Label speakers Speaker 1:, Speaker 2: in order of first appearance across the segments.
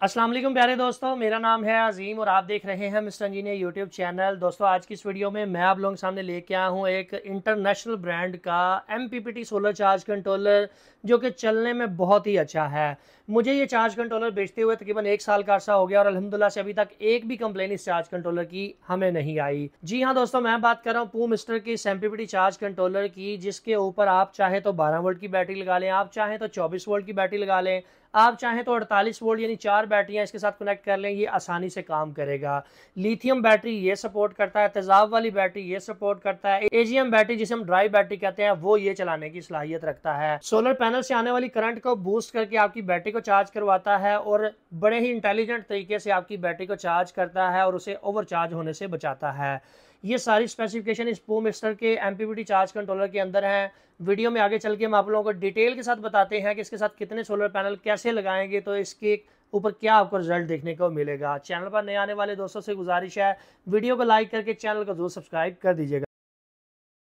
Speaker 1: अस्सलाम वालेकुम प्यारे दोस्तों, मेरा नाम है अजीम और आप देख रहे हैं मिस्टर इंजीनियर यूट्यूब चैनल। दोस्तों आज की इस वीडियो में मैं आप लोगों के सामने लेके आया हूँ एक इंटरनेशनल ब्रांड का MPPT सोलर चार्ज कंट्रोलर जो कि चलने में बहुत ही अच्छा है। मुझे ये चार्ज कंट्रोलर बेचते हुए तकरीबन 1 साल का अर्सा हो गया और अल्हम्दुलिल्लाह से अभी तक एक भी कंप्लेन इस चार्ज कंट्रोलर की हमें नहीं आई। जी हाँ दोस्तों, मैं बात कर रहा हूँ पू मिस्टर की इस MPPT चार्ज कंट्रोलर की, जिसके ऊपर आप चाहे तो 12 वोल्ट की बैटरी लगा लें, आप चाहें तो 24 वोल्ट की बैटरी लगा लें, आप चाहें तो 48 वोल्ट यानी 4 बैटरियां इसके साथ कनेक्ट कर लें, ये आसानी से काम करेगा। लिथियम बैटरी ये सपोर्ट करता है, तेजाब वाली बैटरी ये सपोर्ट करता है, AGM बैटरी जिसे हम ड्राई बैटरी कहते हैं वो ये चलाने की सलाहियत रखता है। सोलर पैनल से आने वाली करंट को बूस्ट करके आपकी बैटरी को चार्ज करवाता है और बड़े ही इंटेलिजेंट तरीके से आपकी बैटरी को चार्ज करता है और उसे ओवरचार्ज होने से बचाता है। ये सारी स्पेसिफिकेशन इस पू मिस्टर के MPPT चार्ज कंट्रोलर के अंदर है। वीडियो में आगे चल के हम आप लोगों को डिटेल के साथ बताते हैं कि इसके साथ कितने सोलर पैनल कैसे लगाएंगे तो इसके ऊपर क्या आपको रिजल्ट देखने को मिलेगा। चैनल पर नए आने वाले दोस्तों से गुजारिश है वीडियो को लाइक करके चैनल को जरूर सब्सक्राइब कर दीजिएगा।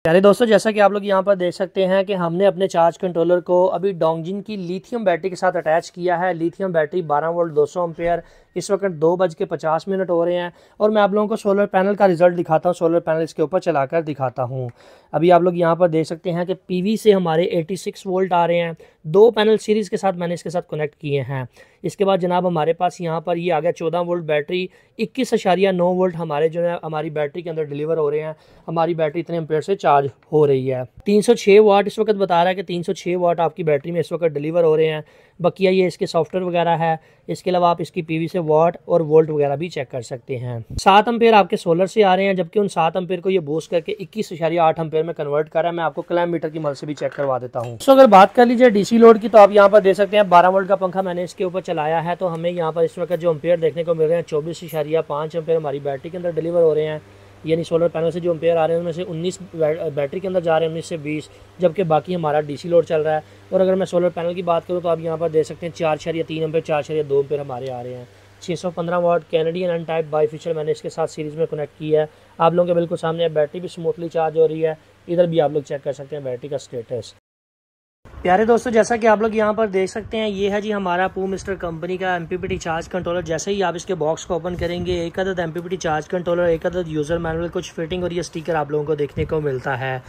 Speaker 1: प्यारे दोस्तों, जैसा कि आप लोग यहाँ पर देख सकते हैं कि हमने अपने चार्ज कंट्रोलर को अभी डोंगजिन की लिथियम बैटरी के साथ अटैच किया है। Lithium battery 12 volt 200 ampere. इस वक्त 2:50 हो रहे हैं और मैं आप लोगों को सोलर पैनल का रिजल्ट दिखाता हूँ। सोलर पैनल इसके ऊपर चलाकर दिखाता हूँ। अभी आप लोग यहाँ पर देख सकते हैं कि PV से हमारे 86 वोल्ट आ रहे हैं। 2 पैनल सीरीज़ के साथ मैंने इसके साथ कनेक्ट किए हैं। इसके बाद जनाब हमारे पास यहाँ पर ये आ गया 14 वोल्ट बैटरी। 21.9 वोल्ट हमारे जो है हमारी बैटरी के अंदर डिलीवर हो रहे हैं। हमारी बैटरी इतने एम्पेयर से चार्ज हो रही है। 306 वाट इस वक्त बता रहा है कि 306 वाट आपकी बैटरी में इस वक्त डिलीवर हो रहे हैं। बकिया ये इसके सॉफ्टवेयर वगैरह है। इसके अलावा आप इसकी PV से वाट और वोल्ट वगैरह भी चेक कर सकते हैं। 7 एम्पेयर आपके सोलर से आ रहे हैं, जबकि उन 7 एम्पेयर को ये बूस्ट करके 21.8 एम्पेयर में कन्वर्ट कर रहा है। मैं आपको क्लैम मीटर की मदद से भी चेक करवा देता हूँ। तो अगर बात कर लीजिए DC लोड की, तो आप यहाँ पर देख सकते हैं 12 वोल्ट का पंखा मैंने इसके ऊपर चलाया है, तो हमें यहाँ पर इस वक्त जो एम्पेयर देखने को मिल रहे हैं 24.5 एम्पेयर हमारी बैटरी के अंदर डिलीवर हो रहे हैं। यानी सोलर पैनल से जो एम्पेयर आ रहे हैं उनमें से 19 बैटरी के अंदर जा रहे हैं, 19 से 20, जबकि बाकी हमारा DC लोड चल रहा है। और अगर मैं सोलर पैनल की बात करूं तो आप यहां पर देख सकते हैं 4.3 एम्पेयर 4.2 एम्पेयर हमारे आ रहे हैं। 615 वाट कैनेडियन एन टाइप बाईफिशियल मैंने इसके साथ सीरीज़ में कनेक्ट किया है। आप लोगों के बिल्कुल सामने बैटरी भी स्मूथली चार्ज हो रही है। इधर भी आप लोग चेक कर सकते हैं बैटरी का स्टेटस। प्यारे दोस्तों, जैसा कि आप लोग यहाँ पर देख सकते हैं, ये है जी हमारा पू मिस्टर कंपनी का MPPT चार्ज कंट्रोलर। जैसे ही आप इसके बॉक्स को ओपन करेंगे, एक अदद MPPT चार्ज कंट्रोलर, एक अदद यूज़र मैनुअल, कुछ फिटिंग और ये स्टिकर आप लोगों को देखने को मिलता है।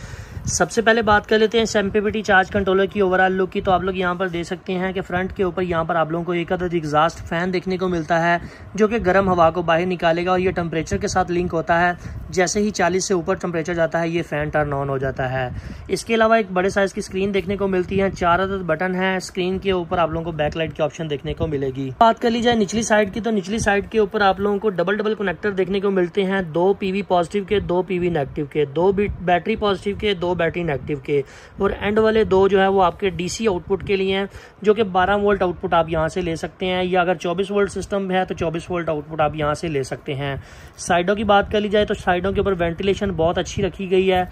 Speaker 1: सबसे पहले बात कर लेते हैं इस MPPT चार्ज कंट्रोलर की ओवरऑल लुक की। तो आप लोग यहाँ पर देख सकते हैं कि फ्रंट के ऊपर यहाँ पर आप लोगों को एक अदद एग्जॉस्ट फैन देखने को मिलता है जो कि गर्म हवा को बाहर निकालेगा और ये टेम्परेचर के साथ लिंक होता है। जैसे ही 40 से ऊपर टेम्परेचर जाता है ये फ़ैन टर्न ऑन हो जाता है। इसके अलावा एक बड़े साइज़ की स्क्रीन देखने को मिलती है। 4 अदद बटन है। स्क्रीन के ऊपर आप लोगों को बैकलाइट की ऑप्शन देखने को मिलेगी। बात कर ली जाए निचली साइड की, तो निचली साइड के ऊपर आप लोगों को डबल कनेक्टर देखने को मिलते हैं। 2 PV पॉजिटिव के, 2 PV नेगेटिव के, 2 बैटरी पॉजिटिव के, 2 बैटरी नेगेटिव के, और एंड वाले 2 जो है वो आपके DC आउटपुट के लिए हैं, जो कि 12 वोल्ट आउटपुट आप यहाँ से ले सकते हैं, या अगर 24 वोल्ट सिस्टम है तो 24 वोल्ट आउटपुट आप यहाँ से ले सकते हैं। साइडों की बात कर ली जाए तो साइडों के ऊपर वेंटिलेशन बहुत अच्छी रखी गई है।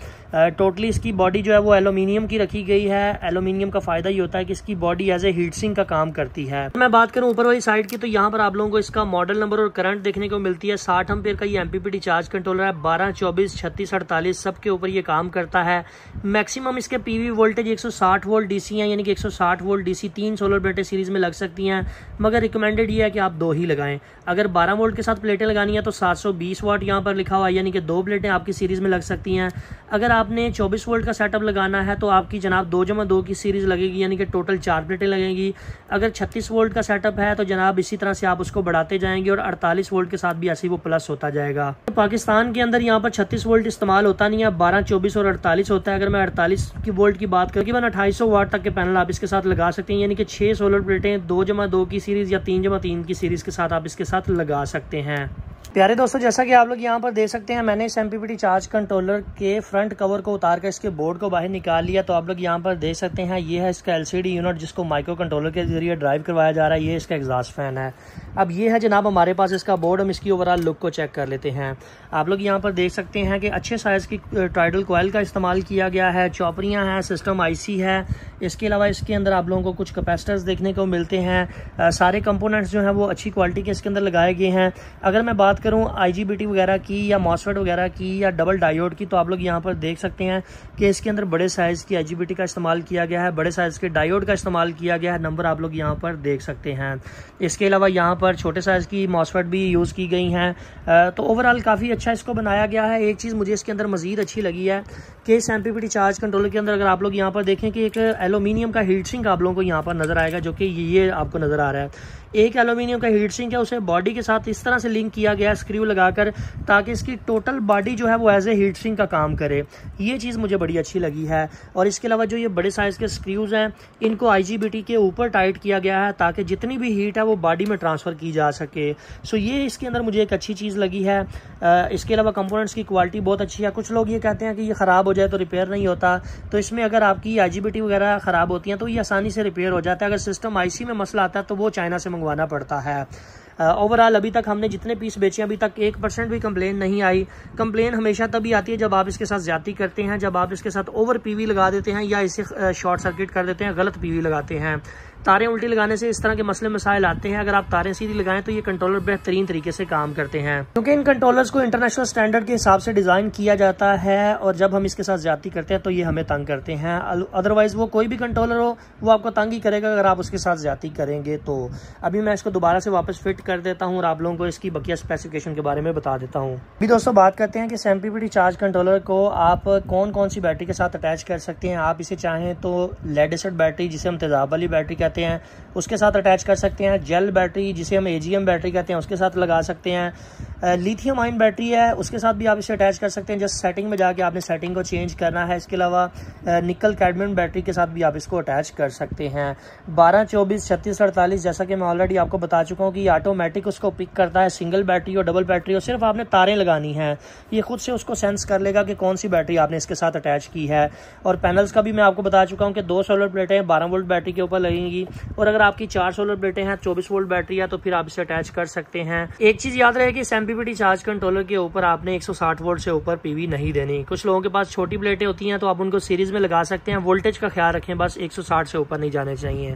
Speaker 1: टोटली इसकी बॉडी जो है वो एल्यूमिनियम की रखी गई है। एल्यूमिनियम का फायदा ये होता है कि इसकी body as a heat sink का काम करती है। मैं बात करूं ऊपर वाली साइड की, तो यहाँ पर आप लोगों को इसका मॉडल नंबर और करंट देखने को मिलती है। 60 एम्पेयर का ये MPPT चार्ज कंट्रोलर है। 12, 24, 36, 48 सब के ऊपर ये काम करता है। मैक्सिमम इसके PV वोल्टेज 160 वोल्ट DC है, यानी कि 160 वोल्ट DC 3 सोलर प्लेटें सीरीज में लग सकती हैं, मगर रिकमेंडेड ये है कि आप 2 ही लगाएं। अगर 12 वोल्ट के साथ प्लेटें लगानी है तो 720 वाट यहाँ पर लिखा हुआ है, यानी कि 2 प्लेटें आपकी सीरीज में लग सकती हैं। अगर आपने 24 वोल्ट का सेटअप लगाना है तो आपकी जनाब 2+2 की सीरीज लगेगी, यानी कि टोटल 4 प्लेटें लगेंगी। अगर 36 वोल्ट का सेटअप है तो जनाब इसी तरह से आप उसको बढ़ाते जाएंगे और 48 वोल्ट के साथ भी ऐसे ही वो प्लस होता जाएगा। तो पाकिस्तान के अंदर यहाँ पर 36 वोल्ट इस्तेमाल होता नहीं है, 12, 24 और 48 होता है। अगर मैं 48 की वोल्ट की बात करूँ, 2800 वाट तक के पैनल आप इसके साथ लगा सकते हैं, यानी कि 6 सोलर प्लेटें 2+2 की सीरीज या 3+3 की सीरीज के साथ आप इसके साथ लगा सकते हैं। प्यारे दोस्तों, जैसा कि आप लोग यहाँ पर देख सकते हैं, मैंने इस MPPT चार्ज कंट्रोलर के फ्रंट कवर को उतार कर इसके बोर्ड को बाहर निकाल लिया। तो आप लोग यहाँ पर देख सकते हैं, ये है इसका LCD यूनिट जिसको माइक्रो कंट्रोलर के जरिए ड्राइव करवाया जा रहा है। ये इसका एग्जॉस्ट फैन है। अब ये है जनाब हमारे पास इसका बोर्ड। हम इसकी ओवरऑल लुक को चेक कर लेते हैं। आप लोग यहाँ पर देख सकते हैं कि अच्छे साइज़ की टाइडल कॉयल का इस्तेमाल किया गया है। चौपरियाँ हैं, सिस्टम IC है। इसके अलावा इसके अंदर आप लोगों को कुछ कैपेसिटर्स देखने को मिलते हैं। सारे कंपोनेंट्स जो हैं वो अच्छी क्वालिटी के इसके अंदर लगाए गए हैं। अगर मैं बात करूँ IGBT वगैरह की या मॉसफेट वगैरह की या डबल डायोड की, तो आप लोग यहाँ पर देख सकते हैं कि इसके अंदर बड़े साइज़ की IGBT का इस्तेमाल किया गया है, बड़े साइज़ के डायोड का इस्तेमाल किया गया है। नंबर आप लोग यहाँ पर देख सकते हैं। इसके अलावा यहाँ पर छोटे साइज़ की मॉसफेट भी यूज़ की गई हैं। तो ओवरऑल काफ़ी अच्छा इसको बनाया गया है। एक चीज़ मुझे इसके अंदर मज़ीद अच्छी लगी है कि इस MPPT चार्ज कंट्रोलर के अंदर अगर आप लोग यहाँ पर देखें कि एक एलुमिनियम का हीट सिंक आप लोगों को यहाँ पर नज़र आएगा, जो कि ये आपको नज़र आ रहा है। एक एलुमिनियम का हीट सिंक है, उसे बॉडी के साथ इस तरह से लिंक किया गया है स्क्रू लगाकर, ताकि इसकी टोटल बॉडी जो है वो एज ए हीट सिंक का काम करे। ये चीज़ मुझे बड़ी अच्छी लगी है। और इसके अलावा जो ये बड़े साइज़ के स्क्रूज़ हैं, इनको IGBT के ऊपर टाइट किया गया है ताकि जितनी भी हीट है वो बॉडी में ट्रांसफ़र की जा सके। सो ये इसके अंदर मुझे एक अच्छी चीज़ लगी है। इसके अलावा कंपोनेंट्स की क्वालिटी बहुत अच्छी है। कुछ लोग ये कहते हैं कि ये ख़राब हो जाए तो रिपेयर नहीं होता, तो इसमें अगर आपकी IGBT वगैरह ख़राब होती हैं तो ये आसानी से रिपेयर हो जाता है। अगर सिस्टम IC में मसला आता है तो वो चाइना से मंगवाना पड़ता है। ओवरऑल अभी तक हमने जितने पीस बेचे अभी तक 1% भी कंप्लेन नहीं आई। कंप्लेन हमेशा तभी आती है जब आप इसके साथ ज्यादती करते हैं, जब आप इसके साथ ओवर PV लगा देते हैं या इसे शॉर्ट सर्किट कर देते हैं, गलत PV लगाते हैं। तारें उल्टी लगाने से इस तरह के मसले मसाइल आते हैं। अगर आप तारें सीधी लगाएं तो ये कंट्रोलर बेहतरीन तरीके से काम करते हैं, क्योंकि इन कंट्रोलर्स को इंटरनेशनल स्टैंडर्ड के हिसाब से डिज़ाइन किया जाता है। और जब हम इसके साथ ज्यादती करते हैं तो ये हमें तंग करते हैं। अदरवाइज वो कोई भी कंट्रोलर हो वो आपको तंग ही करेगा अगर आप उसके साथ ज्यादती करेंगे। तो अभी मैं इसको दोबारा से वापस फिट कर देता हूँ और आप लोगों को इसकी बकिया स्पेसिफिकेशन के बारे में बता देता हूँ। अभी दोस्तों बात करते हैं कि इस MPPT चार्ज कंट्रोलर को आप कौन कौन सी बैटरी के साथ अटैच कर सकते हैं। आप इसे चाहें तो लेड एसिड बैटरी, जिसे हम तेजाब वाली बैटरी कहते हैं, उसके साथ अटैच कर सकते हैं। जेल बैटरी, जिसे हम AGM बैटरी कहते हैं, उसके साथ लगा सकते हैं। लिथियम आयन बैटरी है, उसके साथ भी आप इसे अटैच कर सकते हैं। जस्ट सेटिंग में जाके आपने सेटिंग को चेंज करना है। इसके अलावा निकल कैडमियम बैटरी के साथ भी आप इसको अटैच कर सकते हैं। 12, 24, 36, 48, जैसा कि मैं ऑलरेडी आपको बता चुका हूँ कि ऑटोमेटिक उसको पिक करता है, सिंगल बैटरी और डबल बैटरी, और सिर्फ आपने तारें लगानी हैं। ये खुद से उसको सेंस कर लेगा कि कौन सी बैटरी आपने इसके साथ अटैच की है। और पैनल्स का भी मैं आपको बता चुका हूँ कि 2 सोलर प्लेटें 12 वोल्ट बैटरी के ऊपर लगेंगी, और अगर आपकी 4 सोलर प्लेटें हैं 24 वोल्ट बैटरी है तो फिर आप इसे अटैच कर सकते हैं। एक चीज याद रहे कि इस MPPT चार्ज कंट्रोलर के ऊपर आपने 160 वोल्ट से ऊपर PV नहीं देनी। कुछ लोगों के पास छोटी प्लेटें होती हैं तो आप उनको सीरीज में लगा सकते हैं। वोल्टेज का ख्याल रखें, बस 160 से ऊपर नहीं जाने चाहिए।